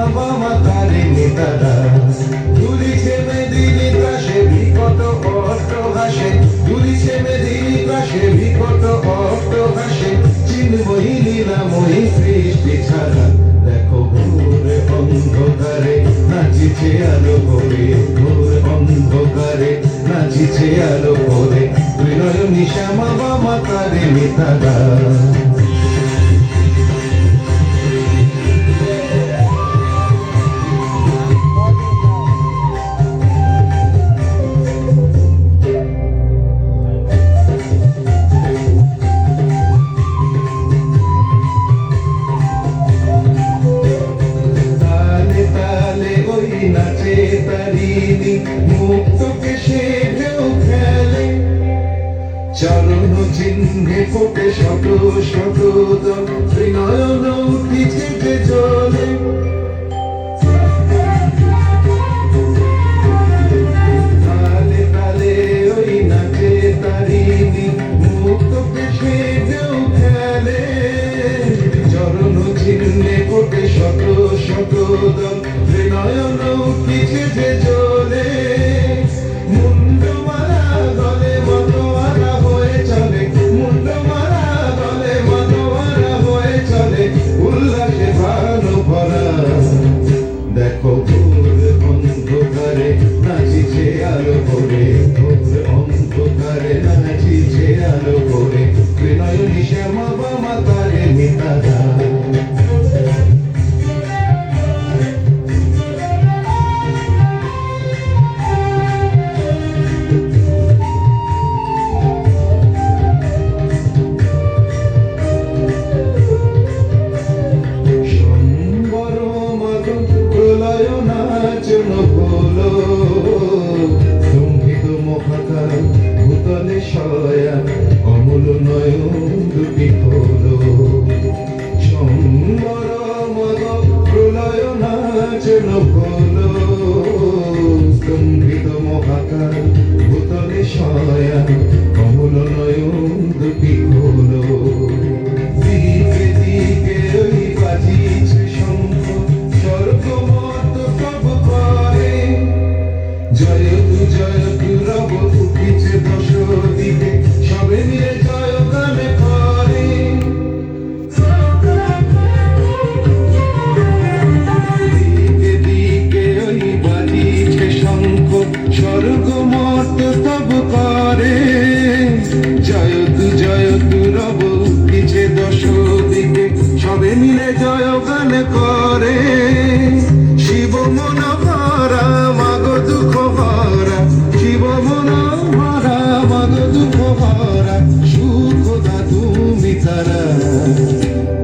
শ্যামা বামা তারে নেতারা দুলিছে মেদিনী ত্রাসে বিকট অট্টহাসে দুলিছে মেদিনী ত্রাসে বিকট অট্টহাসে চিন্ময়ী লীলাময়ী সৃষ্টি ছাড়া দেখো ঘোর অন্ধকারে নাচিছে আলো ভরে ঘোর অন্ধকারে নাচিছে আলো ভরে ত্রিনয়নী শ্যামা বামা তারে নেতারা নাচে তারিণী মুক্ত কেশে ঢেউ খেলে চরণ চিহ্নে ফোটে শত শত ত্রিনয়ন উঠিছে যে জলে তালে তালে ওই নাচে তারিণী মুক্ত কেশে ঢেউ খেলে চরণ চিহ্নে ফোটে শত শত ত্রিনয়ন উঠিছে যে জলে মুন্ডমালা গলে মতোয়ারা হয়ে চলে মুন্ডমালা গলে মতোয়ারা হয়ে চলে উল্লাসে ভালো ভরা দেখো ঘোর অন্ধকারে নাচিছে আলো করে ঘোর অন্ধকারে নাচিছে আলো করে ত্রিনয়নী শ্যামা বামা তারে নেতারা ভূতলে সয়া অমূল নয়ন দুটি হলো সম্বর মদ প্রলয় নাচন হলো স্তম্ভিত মহাকার ভূতলে সয়া অমূল নয়ন দুটি হলো দিকে দিকে ওই বাজিছে শঙ্খ স্বর্গমত সব করে জয় তু রব উঠিছে দশ দিকে সবে মিলে জয় গানে করে দিকে দিকে ওই বাজিছে শঙ্খ স্বর্গমত তব করে জয় তু রব উঠিছে দশ দিকে সবে মিলে জয় গান করে শিব মন ভরা মাগ দুঃখ ভরা শিব মন ভরা মাগ দুঃখ ভরা সুখদা তুমি তারা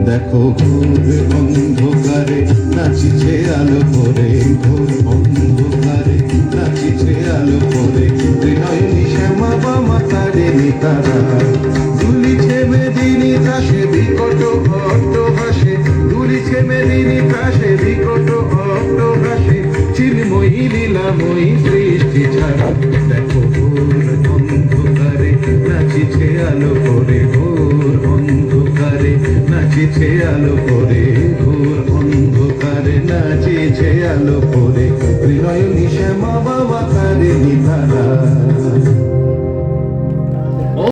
দেখো ঘোর অন্ধকারে নাচিছে আলো করে ঘোর অন্ধকারে নাচিছে আলো করে ত্রিনয়নী শ্যামা বামা তারে নেতারা দুলিছে মেদিনী ত্রাসে বিকট অট্টহাসে দুলিছে মেদিনী ত্রাসে বিকট অট্টহাসে চিন্ময়ী লীলাময়ী সৃষ্টি ছাড়া দেখো ঘোর অন্ধকারে নাচিছে আলো করে ঘোর অন্ধকারে নাচিছে আলো করে ঘোর অন্ধকারে নাচিছে আলো করে ত্রিনয়নী শ্যামা বামা তারে নেতারা